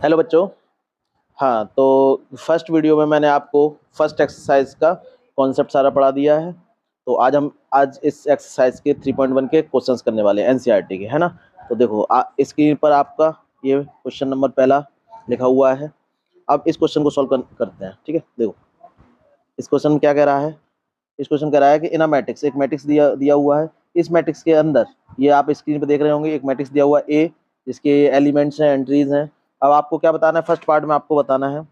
Hello बच्चों। हाँ, तो फर्स्ट वीडियो में मैंने आपको फर्स्ट एक्सरसाइज का कॉन्सेप्ट सारा पढ़ा दिया है। तो आज इस एक्सरसाइज के 3.1 के क्वेश्चंस करने वाले हैं एनसीईआरटी के, है ना। तो देखो स्क्रीन पर आपका ये क्वेश्चन नंबर पहला लिखा हुआ है। अब इस क्वेश्चन को सॉल्व करते हैं, ठीक है। देखो इस क्वेश्चन में क्या कह रहा है। इस क्वेश्चन कह रहा है कि इन अ मैट्रिक्स, एक मैट्रिक्स दिया हुआ है। इस मैट्रिक्स के अंदर, ये आप स्क्रीन पर देख रहे होंगे, एक मैट्रिक्स दिया हुआ है ए, जिसके एलिमेंट्स हैं, एंट्रीज हैं। अब आपको क्या बताना है, फर्स्ट पार्ट में आपको बताना है,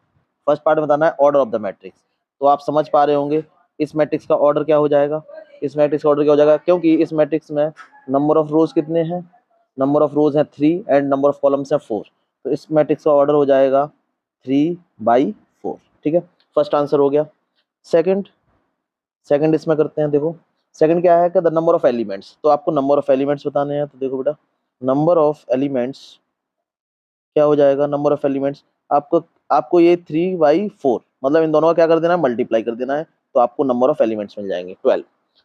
फर्स्ट पार्ट में बताना है ऑर्डर ऑफ द मैट्रिक्स। तो आप समझ पा रहे होंगे इस मैट्रिक्स का ऑर्डर क्या हो जाएगा। इस मैट्रिक्स का ऑर्डर क्या हो जाएगा, क्योंकि इस मैट्रिक्स में नंबर ऑफ रोज कितने हैं, नंबर ऑफ रोज हैं 3 एंड नंबर ऑफ कॉलम्स हैं 4। तो इस मैट्रिक्स का ऑर्डर हो जाएगा 3/4, ठीक है। फर्स्ट आंसर हो गया। सेकंड इसमें करते हैं। देखो सेकंड क्या है कि द नंबर ऑफ एलिमेंट्स, तो आपको नंबर ऑफ एलिमेंट्स बताने हैं। तो देखो बेटा, नंबर ऑफ एलिमेंट्स क्या हो जाएगा, नंबर ऑफ एलिमेंट्स आपको आपको ये 3/4 मतलब इन दोनों का क्या कर देना है, मल्टीप्लाई कर देना है। तो आपको नंबर ऑफ एलिमेंट्स मिल जाएंगे 12।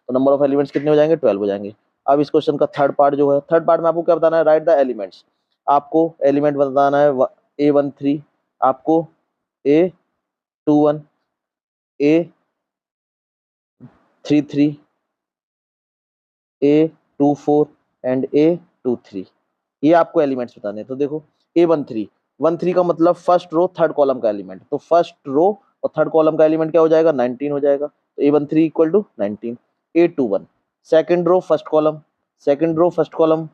तो नंबर ऑफ एलिमेंट्स कितने हो जाएंगे, 12 हो जाएंगे। अब इस क्वेश्चन का थर्ड पार्ट जो है, थर्ड पार्ट में आपको क्या बताना है, राइट द एलिमेंट्स। आपको एलिमेंट बताना है A13, आपको A21, A33, A24 and A23, ये आपको एलिमेंट्स बताने हैं। तो देखो A13 का मतलब फर्स्ट रो थर्ड कॉलम का एलिमेंट, तो फर्स्ट रो और थर्ड कॉलम का एलिमेंट क्या हो जाएगा, 19 हो जाएगा। तो A13 equal to 19। A21 second row first column, second row first column,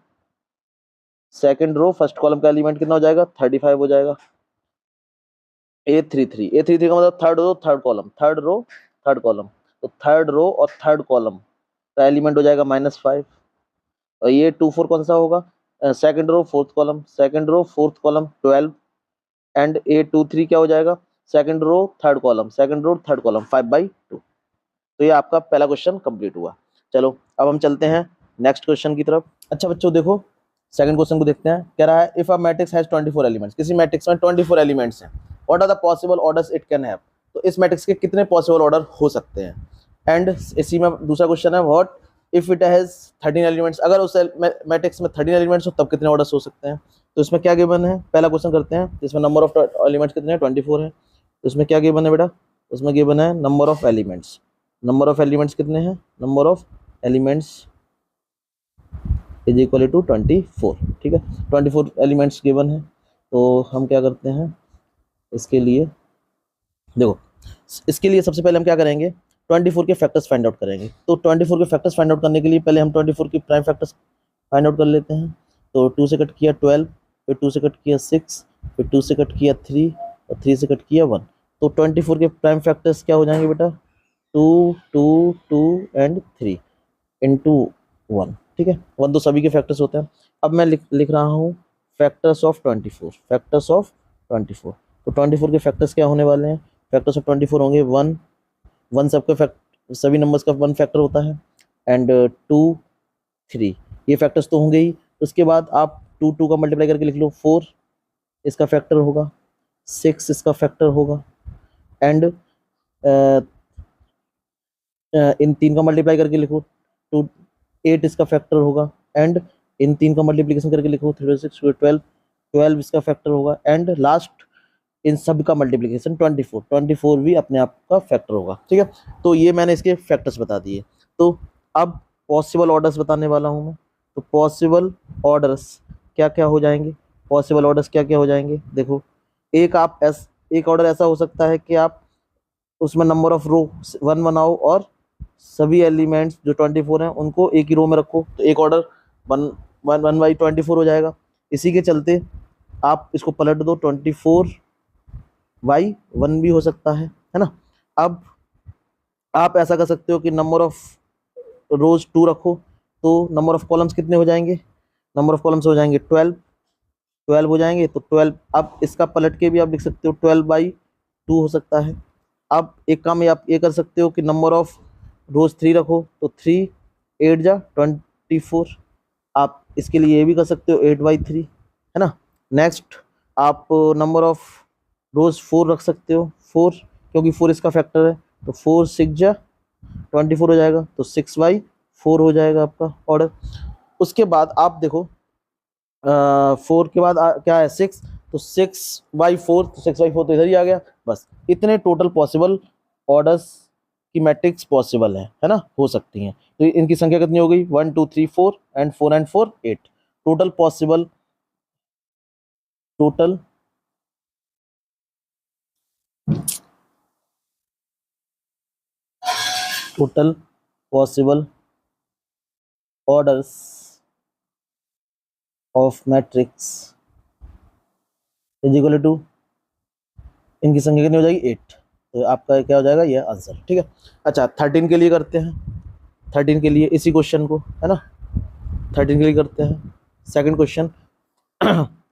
second row first column का एलिमेंट कितना हो जाएगा, 35 हो जाएगा। A33 का मतलब third row third column, third row third column, तो थर्ड रो और थर्ड कॉलम का एलिमेंट हो जाएगा -5। और ये 24 कौन सा होगा, second row fourth column, second row fourth column 12 and A23 क्या हो जाएगा, second row third column, second row third column 5/2। तो ये आपका पहला क्वेश्चन कंप्लीट हुआ। चलो अब हम चलते हैं नेक्स्ट क्वेश्चन की तरफ। अच्छा बच्चों देखो सेकंड क्वेश्चन को देखते हैं। कह रहा है if a matrix has 24 elements, किसी मैट्रिक्स में 24 एलिमेंट्स हैं, what are the possible orders it can have. तो इस मैट्रिक्स के कितने पॉसिबल ऑर्डर हो सकते हैं। एंड इसी में दूसरा क्वेश्चन है, what if it has 13 elements, अगर उस मैट्रिक्स में 13 एलिमेंट्स हो तब कितने ऑर्डर्स हो सकते हैं। तो इसमें क्या गिवन है, पहला क्वेश्चन करते हैं। इसमें नंबर ऑफ एलिमेंट्स कितने हैं, 24 है। तो इसमें क्या गिवन है बेटा, उसमें गिवन है number of elements. Number of elements कितने हैं, number of elements is equal to 24, ठीक है। 24 एलिमेंट्स गिवन है। तो हम क्या करते हैं इसके लिए, देखो इसके लिए सबसे पहले हम क्या करेंगे, 24 के फैक्टर्स फाइंड आउट करेंगे। तो 24 के फैक्टर्स फाइंड आउट करने के लिए पहले हम 24 की प्राइम फैक्टर्स फाइंड आउट कर लेते हैं। तो 2 से कट किया 12, फिर 2 से कट किया 6, फिर 2 से कट किया 3 और 3 से कट किया 1। तो 24 के प्राइम फैक्टर्स क्या हो जाएंगे बेटा, 2 2 2 एंड 3 इंटू 1, ठीक है। 1 तो सभी के फैक्टर्स होते हैं। अब मैं लिख रहा हूँ फैक्टर्स ऑफ 24, फैक्टर्स ऑफ 24। तो 24 के फैक्टर्स क्या होने वाले हैं, फैक्टर्स ऑफ 24 होंगे 1, 1 सबके सभी नंबर्स का 1 फैक्टर होता है, एंड 2 3, ये फैक्टर्स तो होंगे ही। उसके बाद आप 2 2 का मल्टीप्लाई करके लिख लो, 4 इसका फैक्टर होगा, 6 इसका फैक्टर होगा, एंड इन 3 का मल्टीप्लाई करके लिखो, 2 8 इसका फैक्टर होगा, एंड इन 3 का मल्टीप्लिकेशन करके लिखो 3 6 12, 12 इसका फैक्टर होगा, एंड लास्ट इन सब का मल्टीप्लिकेशन 24, 24 भी अपने आप का फैक्टर होगा, ठीक है। तो ये मैंने इसके फैक्टर्स बता दिए। तो अब पॉसिबल ऑर्डर्स बताने वाला हूँ मैं। तो पॉसिबल ऑर्डर्स क्या क्या हो जाएंगे, पॉसिबल ऑर्डर्स क्या क्या हो जाएंगे, देखो एक ऑर्डर ऐसा हो सकता है कि आप उसमें नंबर ऑफ रो 1 बनाओ और सभी एलिमेंट्स जो 24 हैं उनको एक ही रो में रखो, तो एक ऑर्डर 1/24 हो जाएगा। इसी के चलते आप इसको पलट दो, 24/1 भी हो सकता है ना। अब आप ऐसा कर सकते हो कि नंबर ऑफ रोज 2 रखो, तो नंबर ऑफ कॉलम्स कितने हो जाएंगे, नंबर ऑफ कॉलम्स हो जाएंगे 12 हो जाएंगे। तो 12, अब इसका पलट के भी आप लिख सकते हो 12/2 हो सकता है। अब एक काम आप ये कर सकते हो कि नंबर ऑफ रोज 3 रखो, तो 3 8 जा 24, आप इसके लिए ये भी कर सकते हो 8/3, है ना। नेक्स्ट आप नंबर ऑफ रोज 4 रख सकते हो, 4 क्योंकि 4 इसका फैक्टर है, तो 4 6 जा 24 हो जाएगा, तो 6/4 हो जाएगा आपका ऑर्डर। उसके बाद आप देखो 4 के बाद क्या है 6, तो 6/4, तो 6/4 तो इधर ही आ गया। बस इतने टोटल पॉसिबल ऑर्डर्स की मैट्रिक्स पॉसिबल है ना, हो सकती हैं। तो इनकी संख्या कितनी हो गई, 1 2 3 4 and 4 and 4 8। Total possible, total total possible orders of matrix is equal to, इनकी संख्या कितनी हो जाएगी, 8। तो आपका क्या हो जाएगा, ये आंसर। ठीक है। अच्छा 13 के लिए करते हैं, 13 के लिए इसी क्वेश्चन को, है ना, 13 के लिए करते हैं। Second question,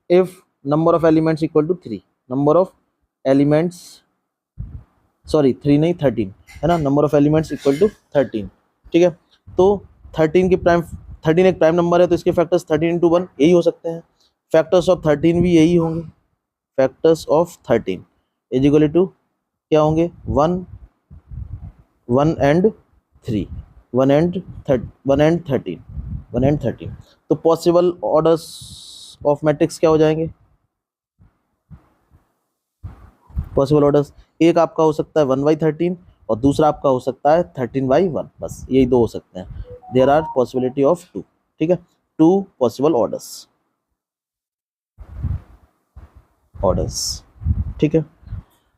if number of elements equal to 3, number of elements, sorry 3 नहीं 13, है ना, number of elements equal to 13। ठीक है। तो 13 की प्राइम, 13 एक प्राइम नंबर है, तो इसके फैक्टर्स 13 इंटू 1 यही हो सकते हैं। फैक्टर्स ऑफ 13 भी यही होंगे। Factors of 13 is equal to क्या होंगे, 1 1 एंड 3, 1 एंड 13, 1 एंड 13। तो पॉसिबल ऑर्डर्स ऑफ मैट्रिक्स क्या हो जाएंगे, पॉसिबल ऑर्डर्स, एक आपका हो सकता है 1/13 और दूसरा आपका हो सकता है 13/1, बस यही दो हो सकते हैं। There are possibility of 2। ठीक है, 2 पॉसिबल ऑर्डर्स, ठीक है।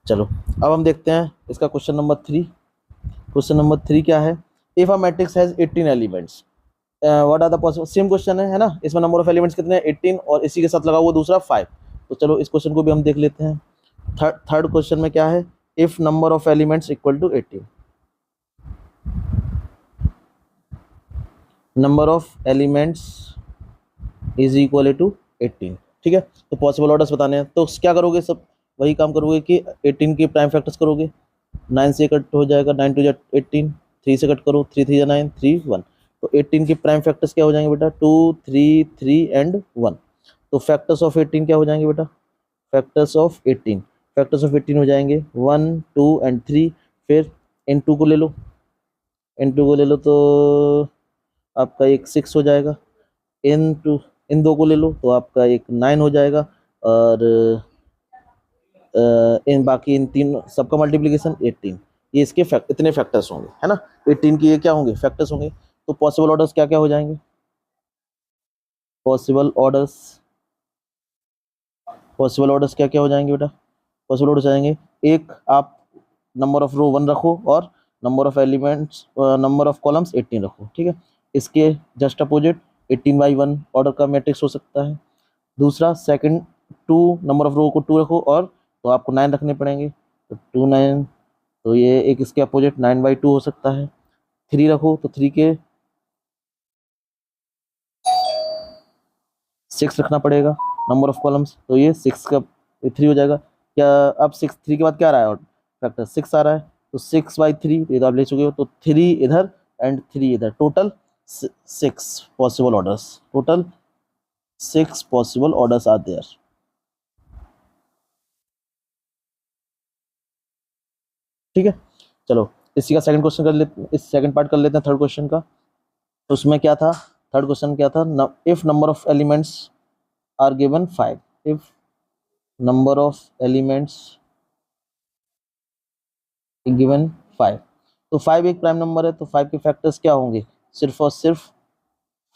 चलो अब हम देखते हैं इसका क्वेश्चन नंबर 3। क्वेश्चन नंबर 3 क्या है, इफ अ मैट्रिक्स हैज 18 एलिमेंट्स what are the possible, same question है ना, इसमें नंबर ऑफ एलिमेंट्स कितने हैं, 18, और इसी के साथ लगा हुआ दूसरा 5। तो चलो इस क्वेश्चन को भी हम देख लेते हैं। थर्ड क्वेश्चन में क्या है, if number of elements equal to 18, number of elements is equal to 18। ठीक है। तो पॉसिबल ऑर्डर्स बताने हैं, तो क्या करोगे, सब वही काम करोगे कि 18 के प्राइम फैक्टर्स करोगे, 9 से कट हो जाएगा, 9 2 18, 3 से कट करो, 3 3 9, 3 1। तो 18 के प्राइम फैक्टर्स क्या हो जाएंगे बेटा, 2 3 3 एंड 1। तो फैक्टर्स ऑफ 18 क्या हो जाएंगे बेटा, फैक्टर्स ऑफ 18, फैक्टर्स ऑफ 18 हो जाएंगे 1 2 एंड 3। फिर इन 2 को ले लो, इन 2 को ले लो तो आपका एक 6 हो जाएगा, इन 2 को ले लो तो आपका एक 9 हो जाएगा, और इन बाकी इन तीन सबका मल्टीप्लिकेशन 18। ये इसके इतने फैक्टर्स होंगे, है ना, 18 की ये क्या होंगे, फैक्टर्स होंगे। तो पॉसिबल ऑर्डर्स क्या क्या हो जाएंगे, पॉसिबल ऑर्डर्स, पॉसिबल ऑर्डर्स क्या क्या हो जाएंगे बेटा, पॉसिबल ऑर्डर्स आएंगे, एक आप नंबर ऑफ रो 1 रखो और number of elements, number of columns 18 रखो। ठीक है। इसके जस्ट अपोजिट 18/1 ऑर्डर का मैट्रिक्स हो सकता है। दूसरा सेकंड, 2 नंबर ऑफ रो को 2 रखो, और तो आपको 9 रखने पड़ेंगे, तो 2 9, तो ये एक इसके अपोजिट 9/2 हो सकता है। 3 रखो तो 3 के 6 रखना पड़ेगा नंबर ऑफ कॉलम्स, तो ये 6 का 3 हो जाएगा। क्या अब 6 3 के बाद क्या आ रहा है, फैक्टर 6 आ रहा है, तो 6/3 ये तो आप ले चुके हो, तो 3 इधर एंड 3 इधर, total 6 possible orders, total 6 possible orders are there. ठीक है। चलो इसी का सेकंड क्वेश्चन कर लेते, इस सेकंड पार्ट कर लेते हैं थर्ड क्वेश्चन का। तो उसमें क्या था, थर्ड क्वेश्चन क्या था, if number of elements are given 5, if number of elements given 5, तो 5 एक प्राइम नंबर है, तो 5 के फैक्टर्स क्या होंगे, सिर्फ और सिर्फ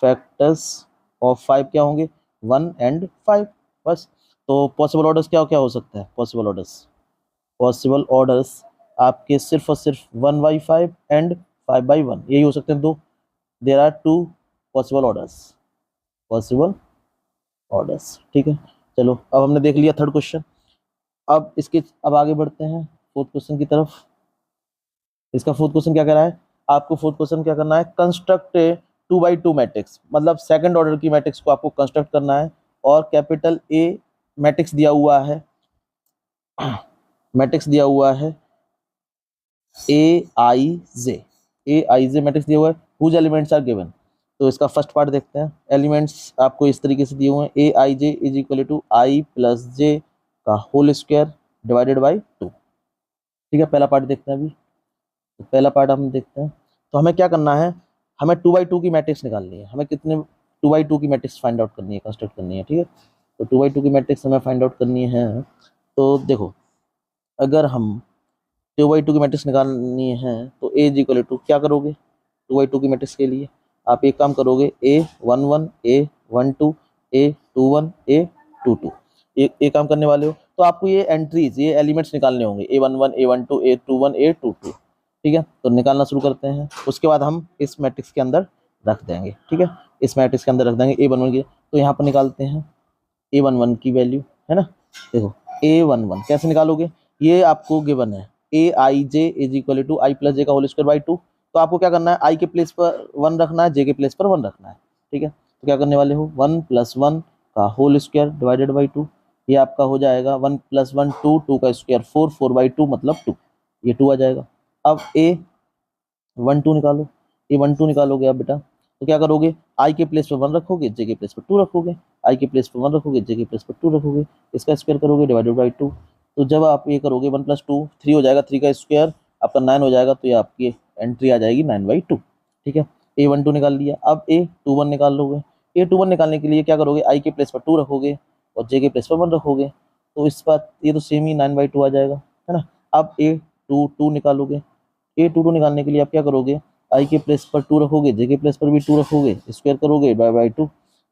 फैक्टर्स ऑफ 5 क्या होंगे, 1 एंड 5, बस। तो पॉसिबल ऑर्डर्स क्या क्या हो सकता है, पॉसिबल ऑर्डर्स, पॉसिबल ऑर्डर्स आपके सिर्फ और सिर्फ 1/5 एंड 5/1 यही हो सकते हैं दो। There are 2 possible orders, possible orders. ठीक है। चलो अब हमने देख लिया थर्ड क्वेश्चन, अब आगे बढ़ते हैं फोर्थ क्वेश्चन की तरफ। इसका फोर्थ क्वेश्चन क्या कह रहा है, आपको फोर्थ क्वेश्चन क्या करना है, कंस्ट्रक्ट ए 2/2 मैट्रिक्स, मतलब सेकंड ऑर्डर की मैट्रिक्स को आपको कंस्ट्रक्ट करना है, और कैपिटल ए मैट्रिक्स दिया हुआ है, मैट्रिक्स दिया हुआ है ए आई जे मैट्रिक्स दिया हुआ है, हुज एलिमेंट्स आर गिवन। तो इसका फर्स्ट पार्ट देखते हैं, एलिमेंट्स आपको इस तरीके से दिए हुए हैं, A I J is equal to I plus J का होल स्क्वायर डिवाइडेड बाई 2। ठीक है, पहला पार्ट देखते हैं अभी। तो पहला पार्ट हम देखते हैं, तो हमें क्या करना है, हमें 2/2 की मैट्रिक्स निकालनी है, हमें कितने 2/2 की मैट्रिक्स फाइंड आउट करनी है, कंस्ट्रक्ट करनी है। ठीक है, तो 2/2 की मैट्रिक्स हमें फाइंड आउट करनी है। तो देखो, अगर हम 2/2 की मैट्रिक्स निकालनी है तो ए इज इक्वल टू क्या करोगे, 2/2 की मैट्रिक्स के लिए आप एक काम करोगे, A11 A12 A21 A22, ये काम करने वाले हो। तो आपको ये एंट्रीज, ये एलिमेंट्स निकालने होंगे, A11 A12 A21 A22, ठीक है। तो निकालना शुरू करते हैं, उसके बाद हम इस मैट्रिक्स के अंदर रख देंगे, ठीक है। इस मैट्रिक्स के अंदर रख देंगे A11 की। तो यहाँ पर निकालते हैं A11 की वैल्यू, है ना। देखो A11 कैसे निकालोगे, ये आपको गिवन है Aij is equal to I plus J का होल स्क्वायर बाई 2। तो आपको क्या करना है, आई के प्लेस पर 1 रखना है, जे के प्लेस पर 1 रखना है, ठीक है। तो क्या करने वाले हो, 1 + 1 का होल स्क्वायर डिवाइडेड बाई 2, ये आपका हो जाएगा 1 + 1 2, 2 का स्क्वायर 4, 4/2 मतलब 2, ये 2 आ जाएगा। अब A12 निकालो, A12 निकालोगे आप बेटा, तो क्या करोगे, आई के प्लेस पर 1 रखोगे, जे के प्लेस पर 2 रखोगे, आई के प्लेस पर 1 रखोगे, जे के प्लेस पर 2 रखोगे, इसका स्क्वायर करोगे डिवाइडेड बाई 2। तो जब आप ये करोगे 1 + 2 3 हो जाएगा, 3 का स्क्वायर आपका 9 हो जाएगा, तो ये आपकी एंट्री आ जाएगी 9/2, ठीक है। A12 निकाल लिया। अब A21 निकाल लोगे। A21 निकालने के लिए क्या करोगे, आई के प्लेस पर 2 रखोगे और जे के प्लेस पर 1 रखोगे, तो इस बात ये तो सेम ही 9/2 आ जाएगा, है ना। अब A22 निकालोगे। A22 निकालने के लिए आप क्या करोगे, आई के प्लेस पर 2 रखोगे, जे के प्लेस पर भी 2 रखोगे, स्क्वायर करोगे बाई 2,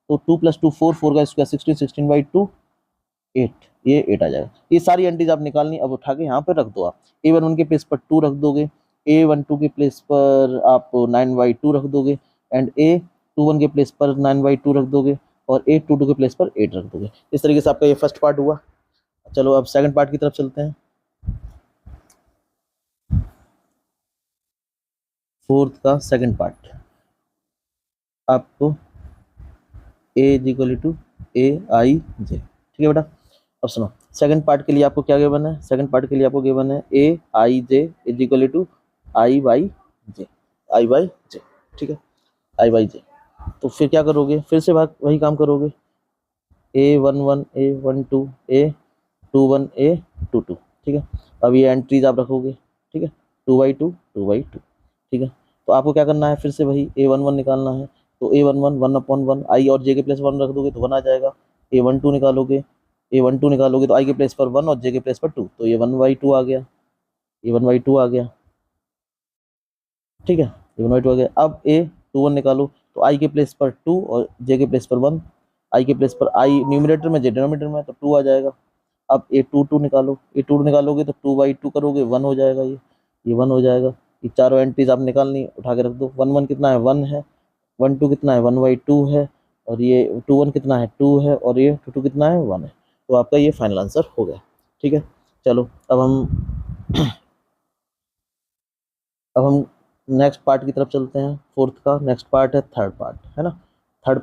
तो 2 + 2 4, 4 का स्क्वायर 16, 16/2 8, ये 8 आ जाएगा। ये सारी एंट्रीज आप निकालनी, अब उठा के यहाँ पे रख दो। आप A11 के प्लेस पर 2 रख दोगे, A12 के प्लेस पर आप 9/2 रख दोगे, एंड A21 के प्लेस पर 9/2 रख दोगे, और A22 के प्लेस पर 8 रख दोगे। इस तरीके से आपका ये फर्स्ट पार्ट हुआ। चलो अब सेकंड पार्ट की तरफ चलते हैं। फोर्थ का सेकंड पार्ट आपको A is equal to AIJ, ठीक है बेटा। अब सुनो, सेकंड पार्ट के लिए आपको क्या गिवन है, सेकंड पार्ट के लिए आपको गिवन है AIJ is equal to I/J, I/J, ठीक है, I/J। तो फिर क्या करोगे, फिर से वही काम करोगे, A11 A12 A21 A22, ठीक है। अब ये एंट्रीज आप रखोगे, ठीक है, 2/2 2/2, ठीक है। तो आपको क्या करना है, फिर से वही A11 निकालना है। तो A11 1/1, आई और जे के प्लेस 1 रख दोगे तो 1 आ जाएगा। A12 निकालोगे, A12 निकालोगे तो आई के प्लेस पर 1 और जे के प्लेस पर 2, तो ये 1/2 आ गया, ये 1/2 आ गया, ठीक है, ये 1/2 आ गया। अब A21 निकालो, तो आई के प्लेस पर 2 और जे के प्लेस पर 1, आई के प्लेस पर आई न्यूमरेटर में, जे डिनोमिनेटर में, तो 2 आ जाएगा। अब A22 निकालो, A22 निकालोगे तो 2/2 करोगे, 1 हो जाएगा, ये 1 हो जाएगा। ये चारों एंट्रीज आप निकालनी, उठा के रख दो। 1 कितना है, 1 है, 1 कितना है, 1/2 है, और ये 2 कितना है, 2 है, और ये 2 कितना है, 1 है। तो आपका ये फाइनल आंसर हो गया, ठीक है। चलो अब हम नेक्स्ट पार्ट की तरफ चलते हैं। फोर्थ का नेक्स्ट पार्ट है थर्ड पार्ट, है ना। थर्ड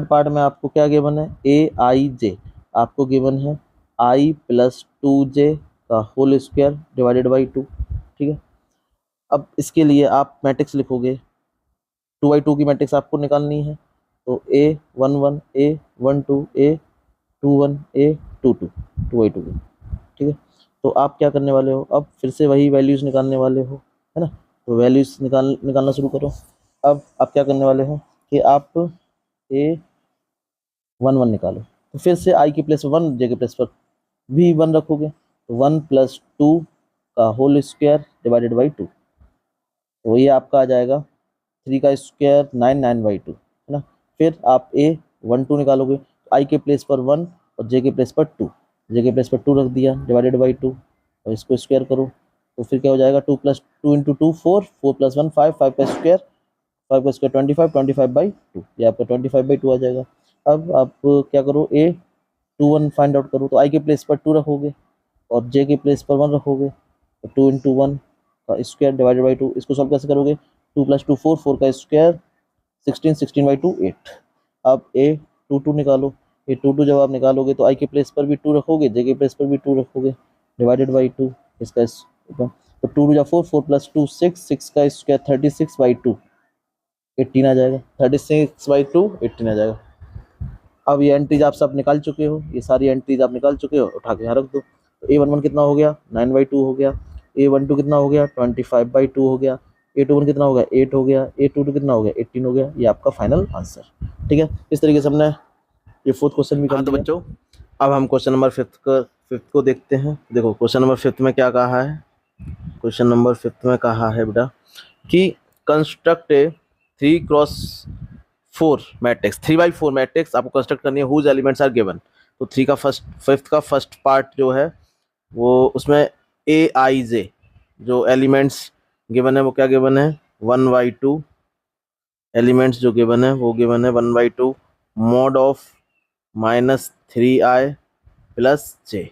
पार्ट में आपको क्या गिवन है, AIJ आपको गिवन है I + 2J का होल स्क्वायर डिवाइडेड बाई 2, ठीक है। अब इसके लिए आप मैट्रिक्स लिखोगे, 2/2 की मैट्रिक्स आपको निकालनी है। तो A11 A12 A21 A22, 2/2 की, ठीक है। तो आप क्या करने वाले हो, अब फिर से वही वैल्यूज निकालने वाले हो, है ना। तो वैल्यूज निकालना शुरू करो। अब आप क्या करने वाले हो कि आप A11 निकालो, तो फिर से आई की प्लेस 1, जे के प्लेस पर भी 1 रखोगे, तो 1 + 2 का होल स्क्वायर डिवाइडेड बाई 2, तो ये आपका आ जाएगा 3 का स्क्वायर 9, 9/2, है ना। फिर आप A12 निकालोगे, आई के प्लेस पर 1 और जे के प्लेस पर 2, जे के प्लेस पर 2 रख दिया डिवाइडेड बाई 2, और इसको स्क्वायर करो, तो फिर क्या हो जाएगा, 2 + 2 × 2 4, 4 + 1 5, 5 का स्क्वायर 25, 25/2, ये आपका 25/2 आ जाएगा। अब आप क्या करो, A21 फाइंड आउट करो, तो आई के प्लेस पर 2 रखोगे और जे के प्लेस पर 1 रखोगे, तो 2 × 1 का स्क्वायर डिवाइडेड बाई 2, इसको सॉल्व कैसे करोगे, 2 + 2 4, 4 का स्क्वायर 16, 16/2 8। अब A22 निकालो, A22 जब आप निकालोगे तो आई के प्लेस पर भी 2 रखोगे, जे के प्लेस पर भी 2 रखोगे डिवाइडेड बाई 2, इसका तो 2 × 4, 4 + 2 6, 6 का स्क्वायर 36/2, 18 आ जाएगा, 36/2 18 आ जाएगा। अब ये एंट्रीज आप सब निकाल चुके हो, ये सारी एंट्रीज आप निकाल चुके हो, उठा के यहाँ रख दो। तो A11 कितना हो गया, 9/2 हो गया, A12 कितना हो गया, 25/2 हो गया, A21 कितना हो गया, 8 हो गया, A22 कितना हो गया, 18 हो गया। ये आपका फाइनल आंसर, ठीक है। इस तरीके से हमने ये फोर्थ क्वेश्चन भी कर लिया। बच्चों अब हम क्वेश्चन नंबर फिफ्थ को देखते हैं। देखो क्वेश्चन नंबर फिफ्थ में क्या कहा है, क्वेश्चन नंबर फिफ्थ में कहा है बेटा कि कंस्ट्रक्ट ए 3x4 मैट्रिक्स, 3x4 मैट्रिक्स आपको कंस्ट्रक्ट करनी है, हुज एलिमेंट्स आर गिवन। तो फिफ्थ का फर्स्ट पार्ट जो है वो उसमें ए आई जे जो एलिमेंट्स गिवन है वो क्या गिवन है, 1/2 एलिमेंट्स जो गिवन है वो गिवन है 1/2 mod of -3i plus j।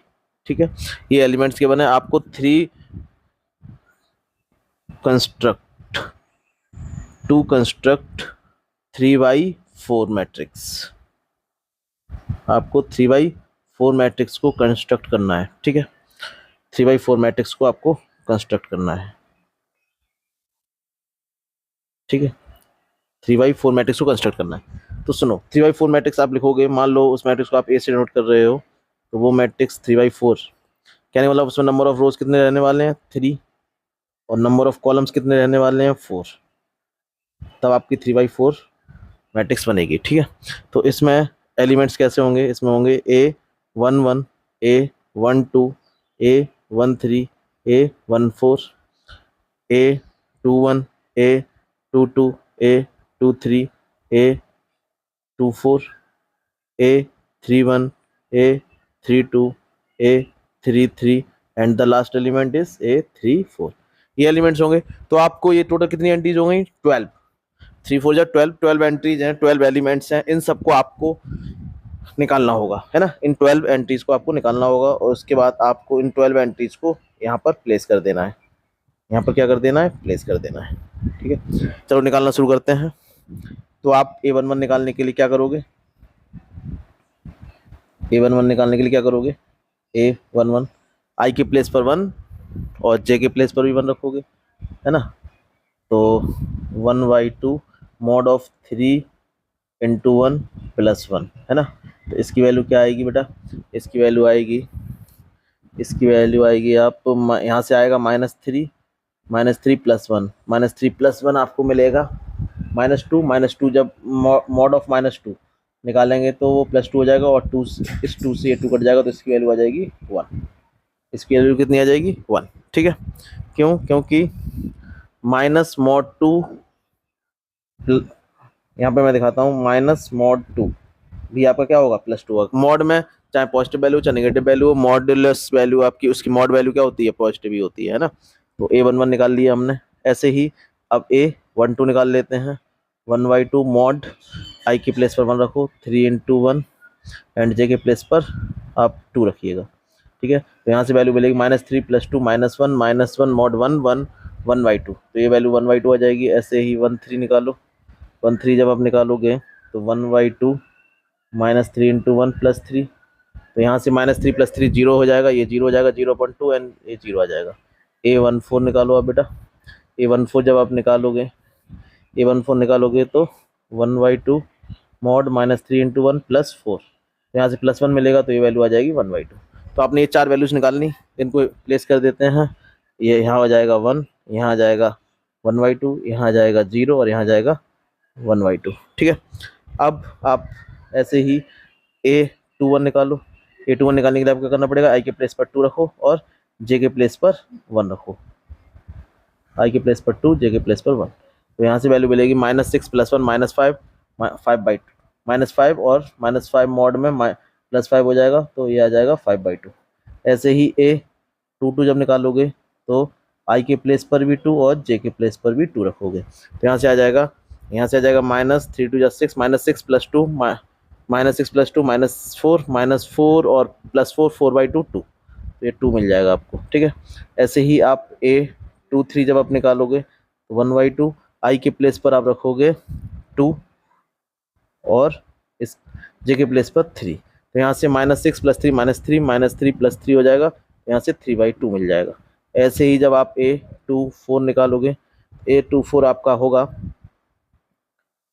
ठीक है, ये एलिमेंट्स गिवन है। आपको टू कंस्ट्रक्ट 3/4 मैट्रिक्स, आपको 3/4 मैट्रिक्स को कंस्ट्रक्ट करना है। ठीक है, 3/4 मैट्रिक्स को आपको कंस्ट्रक्ट करना है। ठीक है, 3/4 मैट्रिक्स को कंस्ट्रक्ट करना है। तो सुनो, 3/4 मैट्रिक्स आप लिखोगे, मान लो उस मैट्रिक्स को आप ए से नोट कर रहे हो, तो वो मैट्रिक्स 3/4 कहने मतलब उसमें नंबर ऑफ रोज कितने रहने वाले हैं 3 और नंबर ऑफ कॉलम्स कितने रहने वाले हैं 4, तब आपकी 3/4 मैट्रिक्स बनेगी। ठीक है, तो इसमें एलिमेंट्स कैसे होंगे, इसमें होंगे A11 A12 A13 A14 A21 A22 A23 A24 A31 A32 A33 and the last element is A34। ये एलिमेंट्स होंगे। तो आपको ये टोटल कितनी एंट्रीज हो गई 12, 3 4 12 एंट्रीज हैं, 12 एलिमेंट्स हैं। इन सबको आपको निकालना होगा, है ना। इन 12 एंट्रीज को आपको निकालना होगा और उसके बाद आपको इन 12 एंट्रीज को यहाँ पर प्लेस कर देना है। यहाँ पर क्या कर देना है, प्लेस कर देना है। ठीक है, चलो निकालना शुरू करते हैं। तो आप A11 निकालने के लिए क्या करोगे, A11 निकालने के लिए क्या करोगे, A11 आई के प्लेस पर 1 और जे के प्लेस पर भी 1 रखोगे, है ना। तो 1/2 मॉड ऑफ 3 × 1 + 1, है ना। तो इसकी वैल्यू क्या आएगी बेटा, इसकी वैल्यू आएगी आप यहाँ से आएगा -3 + 1 -3 + 1 आपको मिलेगा -2 जब मॉड ऑफ -2 निकालेंगे तो वो +2 हो जाएगा और 2 इस 2 से ये 2 कट जाएगा तो इसकी वैल्यू आ जाएगी 1। इसकी वैल्यू कितनी आ जाएगी 1। ठीक है, क्यों, क्योंकि -mod2 यहाँ पे मैं दिखाता हूँ, -mod2 भी आपका क्या होगा +2 होगा। मॉड में चाहे पॉजिटिव वैल्यू चाहे नेगेटिव वैल्यू, मॉडुलस वैल्यू आपकी उसकी मॉड वैल्यू क्या होती है, पॉजिटिव ही होती है ना। तो A11 निकाल लिया हमने। ऐसे ही अब A12 निकाल लेते हैं। 1/2 मॉड आई के प्लेस पर 1 रखो, 3 × 1 एंड जे के प्लेस पर आप 2 रखिएगा। ठीक है, तो यहाँ से वैल्यू मिलेगी -3 + 2 -1 मॉड 1 1/2, तो ये वैल्यू 1/2 आ जाएगी। ऐसे ही 13 निकालो, 13 जब आप निकालोगे तो 1/2 -3 × 1 + 3, तो यहाँ से -3 + 3 0 हो जाएगा, ये 0 हो जाएगा 0.2 एंड ये 0 आ जाएगा। A14 निकालो आप बेटा। A14 जब आप निकालोगे तो 1/2 मॉड -3 × 1 + 4, यहाँ से +1 मिलेगा तो ये वैल्यू आ जाएगी 1/2। तो आपने ये 4 वैल्यूज निकालनी, इनको प्लेस कर देते हैं। ये यहाँ आ जाएगा 1, यहाँ आ जाएगा 1/2, यहाँ आ जाएगा 0 और यहाँ आ जाएगा 1/2। ठीक है, अब आप ऐसे ही A21 निकालो। A21 निकालने के लिए आपको क्या करना पड़ेगा, आई के प्लेस पर 2 रखो और जे के प्लेस पर 1 रखो। आई के प्लेस पर 2, जे के प्लेस पर 1, तो यहाँ से वैल्यू मिलेगी -6 + 1 -5 5/2 -5 और -5 मॉड में +5 हो जाएगा तो ये आ जाएगा 5/2। ऐसे ही A22 जब निकालोगे तो आई के प्लेस पर भी 2 और जे के प्लेस पर भी 2 रखोगे, तो यहाँ से आ जाएगा -3 × 6 -6 + 2 -4 और +4 4/2 2, तो ये 2 मिल जाएगा आपको। ठीक है, ऐसे ही आप A23 जब आप निकालोगे तो 1/2 आई के प्लेस पर आप रखोगे 2 और इस जे के प्लेस पर 3, तो यहाँ से -6 + 3 -3 -3 + 3 हो जाएगा, यहाँ से 3/2 मिल जाएगा। ऐसे ही जब आप A24 निकालोगे, A24 आपका होगा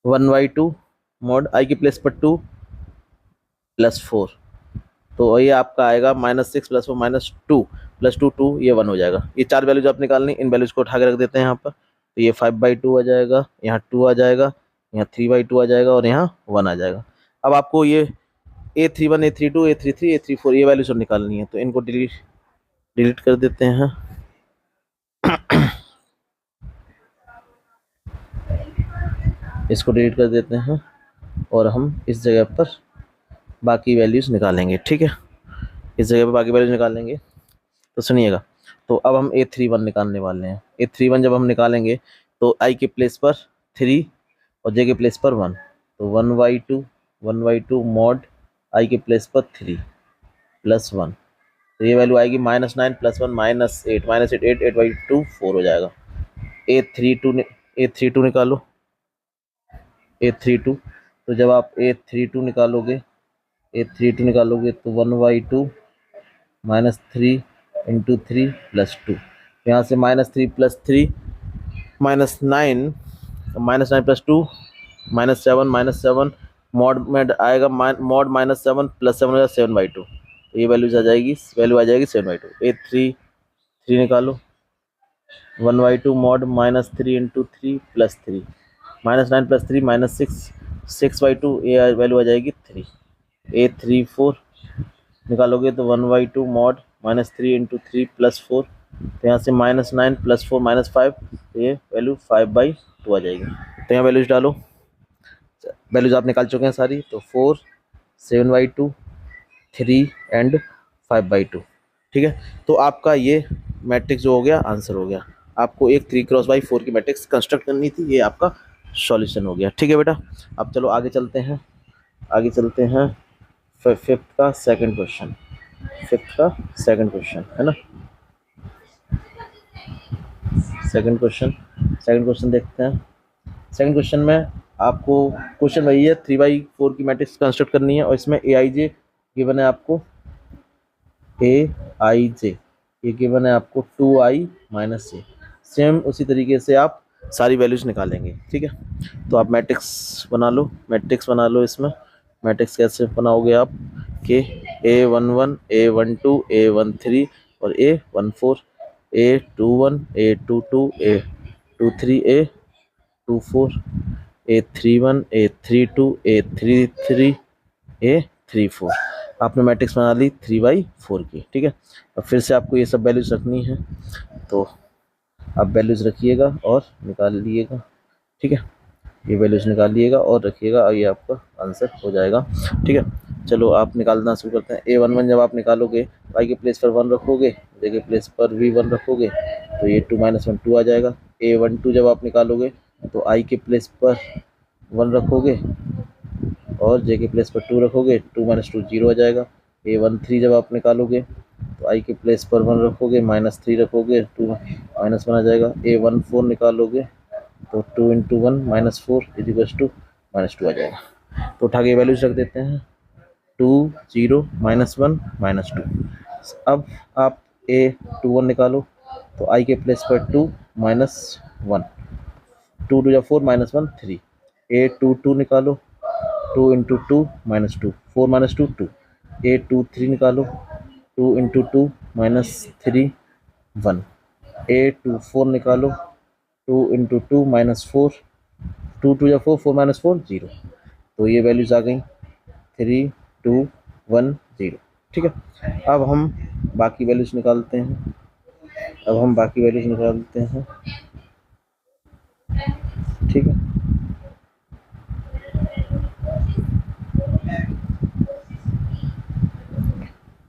1/2 मॉड आई के प्लेस पर 2 + 4, तो ये आपका आएगा -6 + 4 -2 + 2 2, ये 1 हो जाएगा। ये 4 वैल्यूज आप निकालनी, इन वैल्यूज को उठा के रख देते हैं यहाँ पर, तो ये 5/2 आ जाएगा, यहाँ 2 आ जाएगा, यहाँ 3/2 आ जाएगा और यहाँ 1 आ जाएगा। अब आपको ये A31, A32, A33, A34 ये वैल्यू सब निकालनी है, तो इनको डिलीट कर देते हैं। इसको डिलीट कर देते हैं और हम इस जगह पर बाकी वैल्यूज़ निकालेंगे। ठीक है, इस जगह पर बाकी वैल्यूज निकालेंगे। तो सुनिएगा, तो अब हम A31 निकालने वाले हैं। A31 जब हम निकालेंगे तो I के प्लेस पर 3 और J के प्लेस पर 1, तो 1/2 मॉड I के प्लेस पर 3 प्लस 1, तो ये वैल्यू आएगी -9 + 1 -8, -8 8/2 4 हो जाएगा। A32 निकालो, A32, तो जब आप A32 निकालोगे तो 1/2 -3 × 3 + 2, यहाँ से -3 + 3 -9 + 2 -7 मॉड में आएगा, मॉड -7 + 7 हो जाएगा 7/2, तो ये वैल्यू आ जाएगी 7/2। A3 निकालो, 1/2 मॉड -3 × 3 + 3 -9 + 3 -6 6/2, ये वैल्यू आ जाएगी 3। A34 निकालोगे तो 1/2 मॉड -3 × 3 + 4, तो यहाँ से -9 + 4 -5, तो ये वैल्यू 5/2 आ जाएगी। तो यहाँ वैल्यूज डालो, वैल्यूज आप निकाल चुके हैं सारी, तो 4, 7/2, 3 एंड 5/2। ठीक है, तो आपका ये मैट्रिक्स जो हो गया, आंसर हो गया। आपको एक 3x/4 की मैट्रिक्स कंस्ट्रक्ट करनी थी, ये आपका सॉल्यूशन हो गया। ठीक है बेटा, अब चलो आगे चलते हैं फिफ्थ का सेकंड क्वेश्चन है ना। सेकंड क्वेश्चन देखते हैं। सेकंड क्वेश्चन में आपको क्वेश्चन वही है, 3/4 की मैट्रिक्स कंस्ट्रक्ट करनी है और इसमें Aij गिवन है आपको, Aij ये गिवन है आपको 2i - j। सेम उसी तरीके से आप सारी वैल्यूज निकालेंगे। ठीक है, तो आप मैट्रिक्स बना लो। इसमें मैट्रिक्स कैसे बनाओगे आप कि A11, A12, A13 और A14, A21, A22, A23, A24, A31, A32, A33, A34। आपने मैट्रिक्स बना ली 3/4 की। ठीक है, अब फिर से आपको ये सब वैल्यूज रखनी है, तो आप वैल्यूज रखिएगा और निकाल लीजिएगा। ठीक है, ये वैल्यूज निकालिएगा और रखिएगा और ये आपका आंसर हो जाएगा। ठीक है, चलो आप निकालना शुरू करते हैं। A11 जब आप निकालोगे, y के प्लेस पर 1 रखोगे, j के प्लेस पर भी 1 रखोगे, तो ये 2 - 1 2 आ जाएगा। A12 जब आप निकालोगे तो i के प्लेस पर 1 रखोगे और j के प्लेस पर 2 रखोगे, 2 - 2 0 आ जाएगा। A13 जब आप निकालोगे तो i के प्लेस पर 1 रखोगे, -3 रखोगे, 2 -1 आ जाएगा। A14 निकालोगे तो 2 × 1 -4 = -2 आ जाएगा। तो उठा के वैल्यूज रख देते हैं, 2 0 -1 -2। अब आप A21 निकालो तो i के प्लेस पर 2 -1, 2 2 4 -1 3। A22 निकालो, 2 × 2 -2 4 -2 2। A23 निकालो, 2 × 2 -3 1। A24 निकालो, 2 × 2 -4 2 2 4 4 -4 0। तो ये वैल्यूज आ गई 3 2 1 0। ठीक है, अब हम बाकी वैल्यूज निकालते हैं। ठीक है,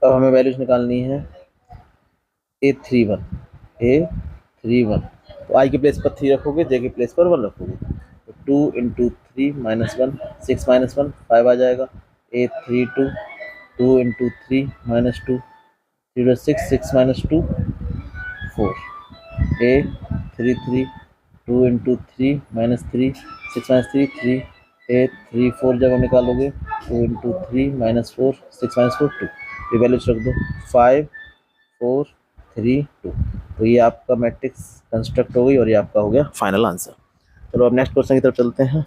अब हमें वैल्यूज निकालनी है A31 तो i के प्लेस पर 3 रखोगे, j के प्लेस पर 1 रखोगे, तो 2 × 3 -1 6 -1 5 आ जाएगा। A32 2 × 3 -2 0 6 6 -2 4। A33 2 × 3 -3 6 -3 3। A34 जब हम निकालोगे 2 × 3 -4 6 -4 2। ये वैल्यूज रख दो 5 4 3 2। तो ये आपका मैट्रिक्स कंस्ट्रक्ट हो गई और ये आपका हो गया फाइनल आंसर। चलो अब नेक्स्ट क्वेश्चन की तरफ चलते हैं।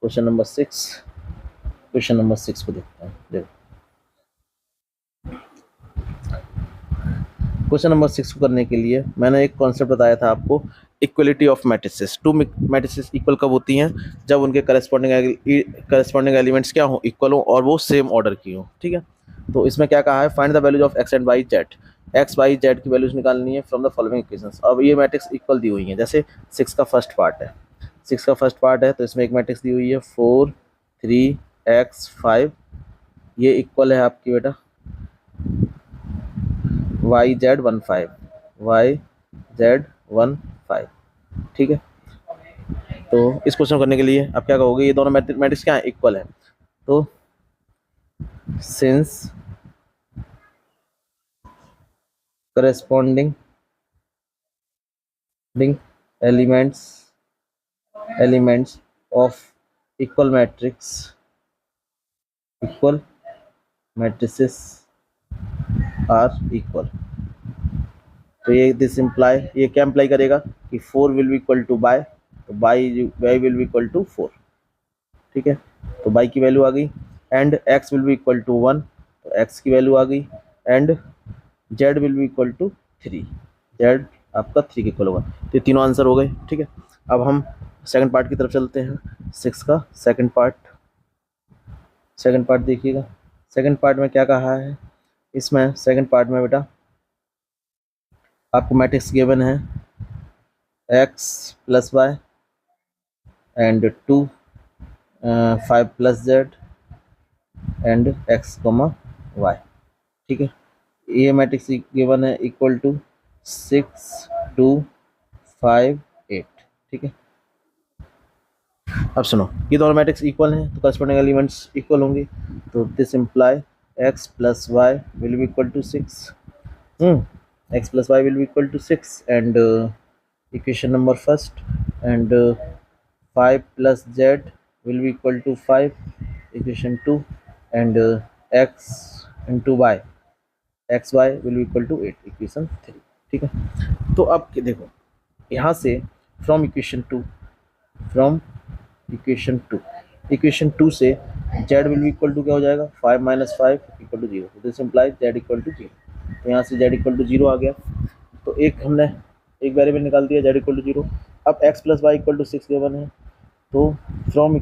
क्वेश्चन नंबर 6 को देखते हैं। देखो क्वेश्चन नंबर 6 को करने के लिए मैंने एक कॉन्सेप्ट बताया था आपको equality of matrices. To matrices equal कब होती हैं? जब उनके करस्पॉन्डिंग एलिमेंट्स क्या हो, इक्वल हो और वो सेम ऑर्डर की हो। ठीक है, तो इसमें क्या कहा है, find the values of x and y z. X y z की वैल्यूज निकालनी है फ्रॉम द फॉलोइंग इक्वेशंस। अब ये मैट्रिक्स इक्वल दी हुई है, जैसे 6 का फर्स्ट पार्ट है, 6 का फर्स्ट पार्ट है तो इसमें एक मैट्रिक्स दी हुई है 4 3 x 5, ये इक्वल है आपकी बेटा वाई जेड 1 5, वाई जेड 1 5। ठीक है, तो इस क्वेश्चन करने के लिए आप क्या कहोगे, ये दोनों मैट्रिक्स क्या है, इक्वल है। तो since corresponding elements of equal matrices are equal. तो ये दिस इम्प्लाई, ये क्या इम्प्लाई करेगा कि 4 will be equal to y, तो y will be equal to 4। ठीक है, तो बाई की वैल्यू आ गई, and x will be equal to 1, तो x की वैल्यू आ गई, and z will be equal to 3, z आपका 3 के इक्वल होगा। तो ये तीनों आंसर हो गए। ठीक है, अब हम सेकंड पार्ट की तरफ चलते हैं। 6 का सेकंड पार्ट देखिएगा। सेकंड पार्ट में क्या कहा है, इसमें सेकंड पार्ट में बेटा आपको मैट्रिक्स गिवन है x plus y and 2 5 plus z and x comma y. ठीक है, ये मैट्रिक्स गिवन है इक्वल टू 6 2 5 8। ठीक है, अब सुनो, ये दोनों मैट्रिक्स इक्वल हैं तो करस्पॉन्डिंग एलिमेंट्स इक्वल होंगे, तो this imply x plus y will be equal to 6, x plus y will be equal to 6, and equation number first, and 5 plus z will be equal to 5, equation 2, and x into y, xy will be equal to 8, equation 3। ठीक है, तो अब देखो यहाँ से from equation 2 से z will be equal to क्या हो जाएगा, 5 minus 5 equal to 0, this implies z equal to 0। तो यहाँ से z इक्वल टू 0 आ गया, तो हमने एक वेरिएबल निकाल दिया z इक्वल टू 0। अब x plus y equal to 6 given है, तो फ्रॉम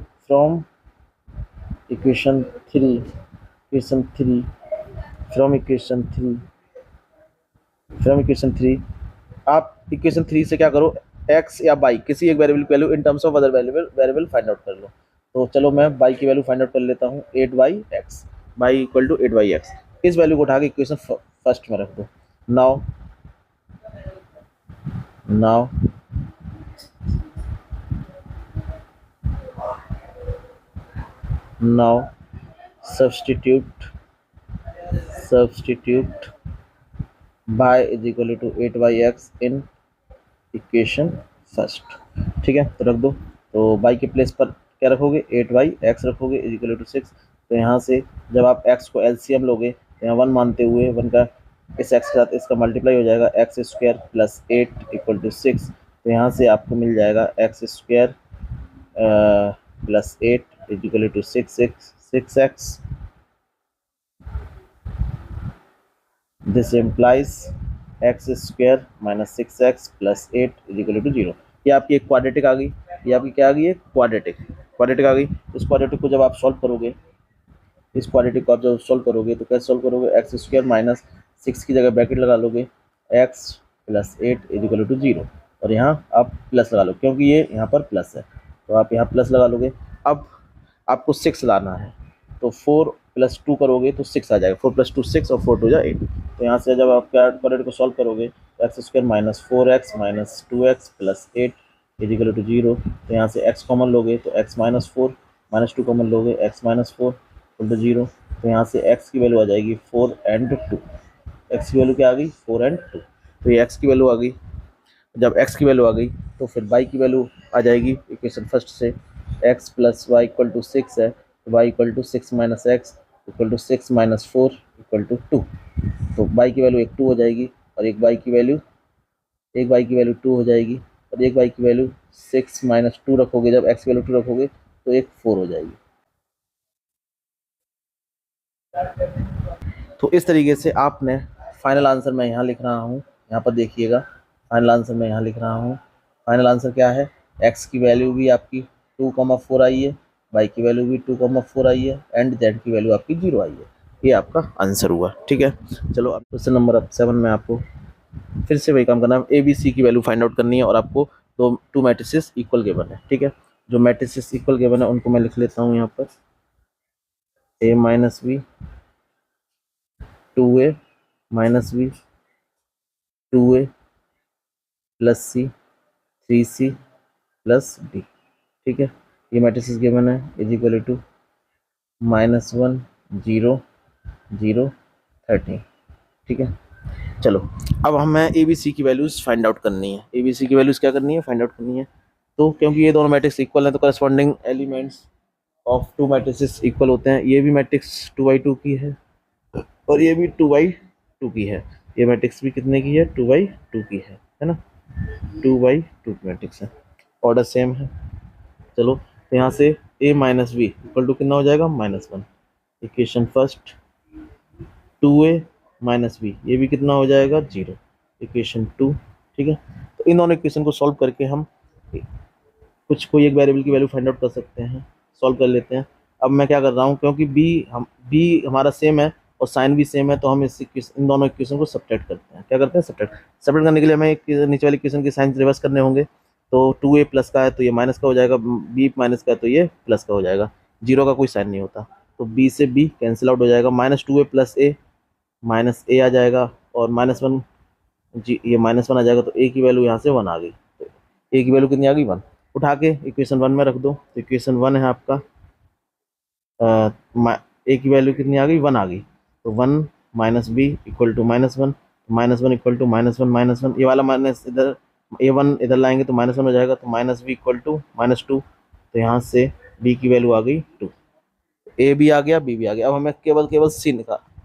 इक्वेशन 3 आप इक्वेशन 3 से क्या करो, x या y किसी एक वेरिएबल की value in terms of other variable find out कर लो। तो चलो मैं y की वैल्यू फाइंड आउट कर लेता हूँ, 8y(x), y equal to 8y(x), इस वैल्यू को उठा के इक्वेशन फर्स्ट में रख दो। Now substitute y is equal to 8y(x) in equation first. ठीक है, तो रख दो, तो y के प्लेस पर क्या रखोगे, 8y(x) रखोगे इज इक्वल टू 6। तो यहाँ से जब आप x को एलसीएम लोगे तो यहाँ 1 मानते हुए 1 का इस x के साथ इसका मल्टीप्लाई हो जाएगा, x square plus 8 equal to 6। तो यहाँ से आपको मिल जाएगा x square plus 8 is equal to 6x। This implies x square minus 6x plus 8 is equal to 0। ये आपकी एक क्वाड्रेटिक आ गई, ये आपकी क्या आ गई है, क्वाड्रेटिक आ गई। इस क्वाड्रेटिक को जब आप सॉल्व करोगे, तो कैसे सॉल्व करोगे, एक्स स्क्वायर माइनस 6 की जगह ब्रैकेट लगा लोगे, x plus 8 is equal to 0, और यहाँ आप प्लस लगा लो क्योंकि ये यहाँ पर प्लस है, तो आप यहाँ प्लस लगा लोगे। अब आपको 6 लाना है, तो 4 प्लस 2 करोगे तो 6 आ जाएगा, 4 प्लस 2 6 और 4 2 जा 8। तो यहाँ से जब आप क्वाड्रेटिक को सॉल्व करोगे तो x square minus 4x minus 2x plus 8 is equal to 0। तो यहाँ से x कॉमन लोगे तो x माइनस 4 माइनस 2 कॉमन लोगे, x माइनस 4 इक्वल टू 0। तो यहाँ से x की वैल्यू आ जाएगी 4 and 2, x की वैल्यू क्या आ गई, 4 and 2। तो ये x की वैल्यू आ गई। जब x की वैल्यू आ गई तो फिर y की वैल्यू आ जाएगी इक्वेशन फर्स्ट से, x plus y equal to 6 है, तो y equal to 6 minus x equal to 6 minus 4 equal to 2। तो y की वैल्यू एक 2 हो जाएगी, और एक y की वैल्यू 2 हो जाएगी, और एक y की वैल्यू 6 माइनस 2 रखोगे, जब x की वैल्यू 2 रखोगे तो एक 4 हो जाएगी। तो इस तरीके से आपने फाइनल आंसर मैं यहाँ लिख रहा हूँ, यहाँ पर देखिएगा, फाइनल आंसर मैं यहाँ लिख रहा हूँ फाइनल आंसर क्या है, एक्स की वैल्यू भी आपकी 2,4 आई है, वाई की वैल्यू भी 2,4 आई है एंड जेड की वैल्यू आपकी 0 आई है। ये आपका आंसर हुआ। ठीक है, चलो अब क्वेश्चन नंबर 7 में आपको फिर से वही काम करना है, ए बी सी की वैल्यू फाइंड आउट करनी है और आपको टू मैट्रिसेस इक्वल गिवन है। ठीक है, जो मैट्रिसेस इक्वल गिवन है उनको मैं लिख लेता हूँ यहाँ पर, A minus B, 2a minus B, 2a plus C, 3c plus D. ठीक है, ये मैट्रिसेस गिवन है, इज इक्वल टू -1 0 0 13। ठीक है, चलो अब हमें ए बी सी की वैल्यूज फाइंड आउट करनी है। ए बी सी की वैल्यूज क्या करनी है, फाइंड आउट करनी है। तो क्योंकि ये दोनों मैट्रिक्स इक्वल हैं तो corresponding elements of to matrices equal होते हैं। ये भी मैट्रिक्स 2/2 की है और ये भी 2/2 की है। ये मैट्रिक्स भी कितने की है, 2/2 की है ना, 2/2 की मैट्रिक्स है, ऑर्डर सेम है। चलो तो यहाँ से a minus b equal to कितना हो जाएगा, -1। Equation first 2a minus B, ये भी कितना हो जाएगा, 0। इक्वेशन 2। ठीक है, तो इन दोनों इक्वेशन को सॉल्व करके हम कोई एक वेरिएबल की वैल्यू फाइंड आउट कर सकते हैं। सॉल्व कर लेते हैं। अब मैं क्या कर रहा हूँ, क्योंकि बी हमारा सेम है और साइन भी सेम है, तो हम इन दोनों इक्वेशन को सब्ट्रैक्ट करते हैं। क्या करते हैं, सब्ट्रैक्ट करने के लिए हमें नीचे वाली इक्वेशन के साइन रिवर्स करने होंगे। तो 2a प्लस का है तो ये माइनस का हो जाएगा, b माइनस का है तो ये प्लस का हो जाएगा। 0 का कोई साइन नहीं होता, तो b से b कैंसिल आउट हो जाएगा। -2a plus a minus a आ जाएगा और -1 ये -1 आ जाएगा, तो a की वैल्यू यहाँ से 1 आ गई। तो a की वैल्यू कितनी आ गई, 1। उठा के इक्वेशन 1 में रख दो, तो इक्वेशन 1 है आपका, a की वैल्यू कितनी आ गई, 1 आ गई। तो 1 minus b equal to -1, -1 equal to -1, ये वाला माइनस इधर, a1 इधर लाएंगे तो -1 हो जाएगा, तो -b इक्वल टू -2। तो यहाँ से b की वैल्यू आ गई 2। a भी आ गया, b भी आ गया। अब हमें केवल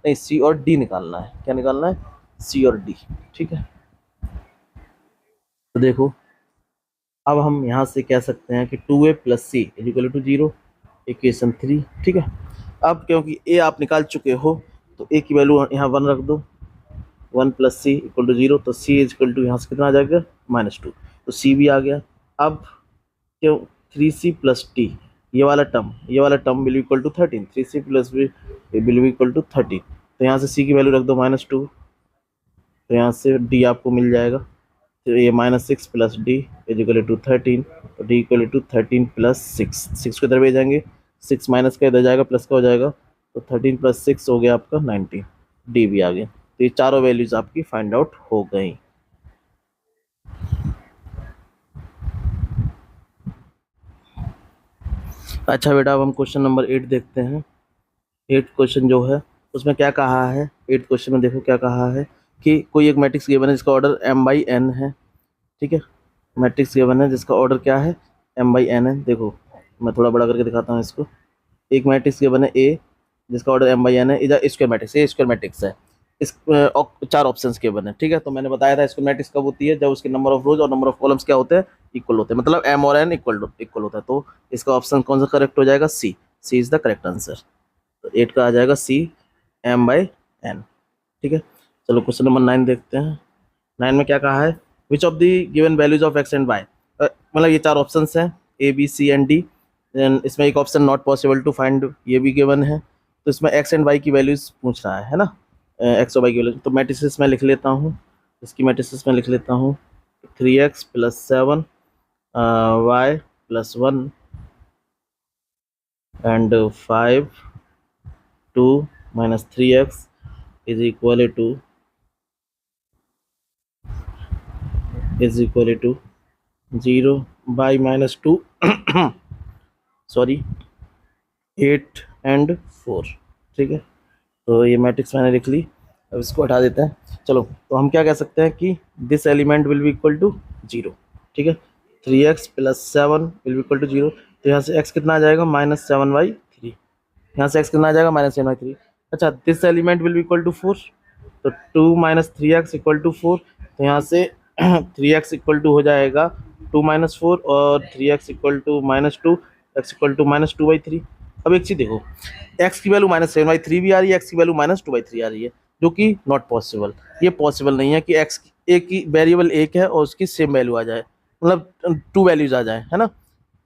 c और d निकालना है। क्या निकालना है, c और d। ठीक है, तो देखो अब हम यहाँ से कह सकते हैं कि 2a plus c is equal to 0, equation 3। ठीक है, अब क्योंकि a आप निकाल चुके हो तो a की वैल्यू यहाँ 1 रख दो, 1 प्लस सी इक्वल टू 0, तो c इज इक्वल टू यहाँ से कितना आ जाएगा, -2। तो c भी आ गया। अब क्यों 3c प्लस टी, ये वाला term will equal to 13, 3c plus b will be equal to 13। तो यहाँ से c की वैल्यू रख दो -2, तो यहाँ से d आपको मिल जाएगा। तो ये -6 plus d is equal to 13, तो डी इक्वल टू 13 प्लस 6 को इधर भेजेंगे, 6 माइनस का इधर जाएगा, प्लस का हो जाएगा, तो 13 प्लस 6 हो गया आपका 19। डी भी आ गया। तो ये चारों वैल्यूज आपकी फाइंड आउट हो गई। अच्छा बेटा, अब हम क्वेश्चन नंबर 8 देखते हैं। 8 क्वेश्चन जो है उसमें क्या कहा है, 8 क्वेश्चन में देखो क्या कहा है कि कोई एक मैट्रिक्स गिवन है जिसका ऑर्डर m/n है। ठीक है, मैट्रिक्स गिवन है जिसका ऑर्डर क्या है, m/n है। देखो मैं थोड़ा बड़ा करके दिखाता हूँ इसको। एक मैट्रिक्स गिवन है A जिसका ऑर्डर m/n है, इधर स्क्वायर मैट्रिक्स, ये स्क्वायर मैट्रिक्स है। इस 4 ऑप्शंस गिवन है। ठीक है, तो मैंने बताया था स्क्वायर मैट्रिक्स कब होती है, जब उसके नंबर ऑफ रोज और नंबर ऑफ कॉलम्स क्या होते हैं, इक्वल होते हैं, मतलब m और n इक्वल होता है। तो इसका ऑप्शन कौन सा करेक्ट हो जाएगा, सी इज द करेक्ट आंसर। तो 8 का आ जाएगा सी, m/n। ठीक है, चलो क्वेश्चन नंबर 9 देखते हैं। 9 में क्या कहा है, which of the given values of x and y, मतलब ये 4 ऑप्शंस हैं A B C and D। इसमें एक option not possible to find, ये भी गिवन है। तो इसमें x एंड y की वैल्यूज पूछ रहा है ना, x और y की वैल्यूज। तो मैट्रिसेस में लिख लेता हूँ, इसकी मैट्रिसेस में लिख लेता हूँ 3x plus 7 y plus 1 and 5 2 minus 3x is equal to 0 by -2 sorry 8 and 4। ठीक है, तो ये मैट्रिक्स मैंने लिख ली। अब इसको हटा देते हैं। चलो तो हम क्या कह सकते हैं कि this element will be equal to 0। ठीक है, 3x plus 7 will be equal to 0। तो यहाँ से x कितना आ जाएगा, -7/3। यहाँ से x कितना आ जाएगा, -7/3। अच्छा, this element will be equal to 4, तो 2 माइनस 3x इक्वल टू 4। तो यहाँ से 3x इक्वल टू हो जाएगा 2 - 4 और 3x equal to -2, x equal to -2/3। अब एक चीज़ देखो, x की वैल्यू -7/3 भी आ रही है, x की वैल्यू -2/3 आ रही है, जो कि नॉट पॉसिबल। ये पॉसिबल नहीं है कि x एक ही वेरिएबल एक है और उसकी सेम वैल्यू आ जाए, मतलब 2 वैल्यूज आ जाए, है ना।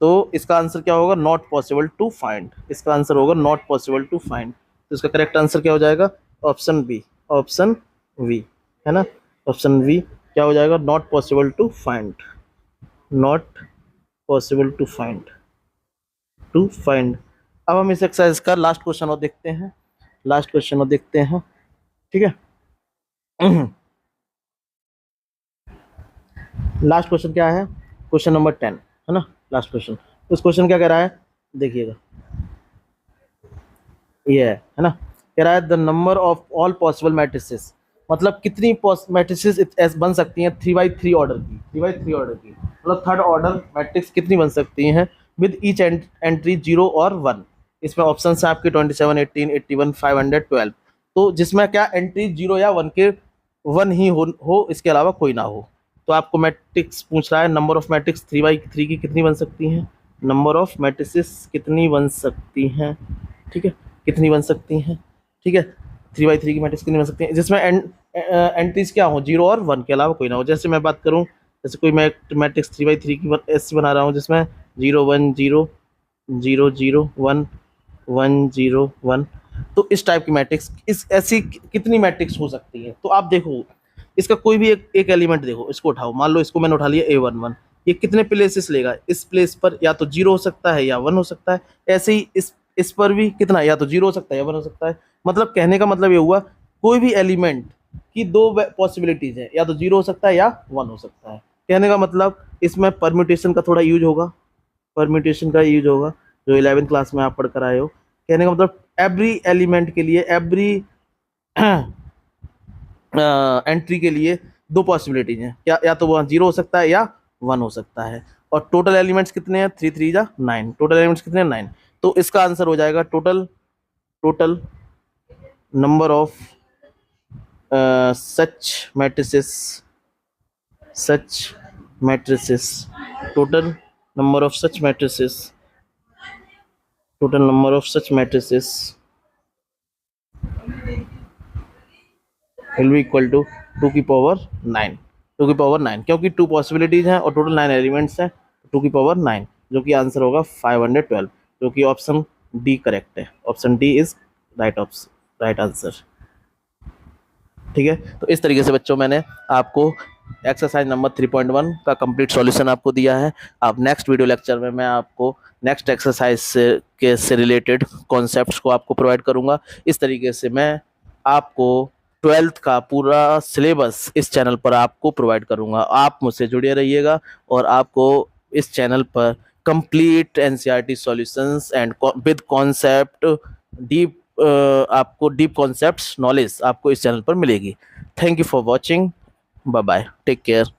तो इसका आंसर क्या होगा, नॉट पॉसिबल टू फाइंड। इसका आंसर होगा नॉट पॉसिबल टू फाइंड। तो इसका करेक्ट आंसर क्या हो जाएगा, ऑप्शन बी, ऑप्शन वी, है ना। ऑप्शन वी क्या हो जाएगा, not possible to find, not possible to find, to find. अब हम इस एक्सरसाइज का लास्ट क्वेश्चन और देखते हैं, लास्ट क्वेश्चन और देखते हैं, ठीक है। लास्ट क्वेश्चन क्या है, क्वेश्चन नंबर 10, है ना, लास्ट क्वेश्चन। उस क्वेश्चन क्या कह रहा है, देखिएगा, ये है ना, कह रहा है the number of all possible matrices, मतलब कितनी मैट्रिसेस बन सकती हैं 3x3 ऑर्डर की, 3x3 ऑर्डर की, मतलब थर्ड ऑर्डर मैट्रिक्स कितनी बन सकती हैं विद ईच एंट्री 0 और 1। इसमें ऑप्शन है आपके 27, 18, 81, 512। तो जिसमें क्या एंट्री 0 या 1 के 1 ही हो, इसके अलावा कोई ना हो। तो आपको मैट्रिक्स पूछ रहा है, नंबर ऑफ मैट्रिक्स 3x3 की कितनी बन सकती हैं, नंबर ऑफ मैट्रिसेस कितनी बन सकती हैं, ठीक है, कितनी बन सकती हैं, ठीक है, 3x3 की मैट्रिक्स कितनी बन सकती हैं जिसमें एंट्रीज क्या हो 0 और 1 के अलावा कोई ना हो। जैसे मैं बात करूं, जैसे कोई मैं मैट्रिक्स 3x3 की ऐसी बना रहा हूं जिसमें 0 1 0 0 0 1 1 0 1। तो इस टाइप की मैट्रिक्स, इस ऐसी कितनी मैट्रिक्स हो सकती है। तो आप देखो इसका कोई भी एक एलिमेंट देखो, इसको उठाओ, मान लो इसको मैंने उठा लिया A11, ये कितने प्लेसेस लेगा, इस प्लेस पर या तो 0 हो सकता है या 1 हो सकता है। ऐसे ही इस पर भी कितना, या तो 0 हो सकता है या 1 हो सकता है। मतलब कहने का मतलब ये हुआ, कोई भी एलिमेंट की 2 पॉसिबिलिटीज है, या तो 0 हो सकता है या 1 हो सकता है। कहने का मतलब इसमें परम्यूटेशन का थोड़ा यूज होगा, परम्यूटेशन का यूज होगा, जो 11th क्लास में आप पढ़ कर आए हो। कहने का मतलब एवरी एलिमेंट के लिए, एवरी एंट्री के लिए 2 पॉसिबिलिटीज हैं, या तो वो 0 हो सकता है या 1 हो सकता है। और टोटल एलिमेंट्स कितने हैं, 3 3 जा 9, टोटल एलिमेंट्स कितने हैं 9। तो इसका आंसर हो जाएगा total number of such matrices, total number of such matrices, total number of such matrices will be equal to 2 की पावर 9, 2 की पावर 9, क्योंकि 2 पॉसिबिलिटीज हैं और टोटल 9 एलिमेंट्स हैं, 2 की पावर 9, जो कि आंसर होगा 512, जो कि ऑप्शन डी करेक्ट है। Option D is right answer, ठीक है। तो इस तरीके से बच्चों मैंने आपको एक्सरसाइज नंबर 3.1 का कंप्लीट सॉल्यूशन आपको दिया है। आप नेक्स्ट वीडियो लेक्चर में मैं आपको नेक्स्ट एक्सरसाइज से रिलेटेड कॉन्सेप्ट्स को आपको प्रोवाइड करूंगा। इस तरीके से मैं आपको 12th का पूरा सिलेबस इस चैनल पर आपको प्रोवाइड करूंगा। आप मुझसे जुड़े रहिएगा और आपको इस चैनल पर complete NCERT solutions and with concept deep, आपको डीप कॉन्सेप्ट्स नॉलेज आपको इस चैनल पर मिलेगी। Thank you for watching, bye bye, take care.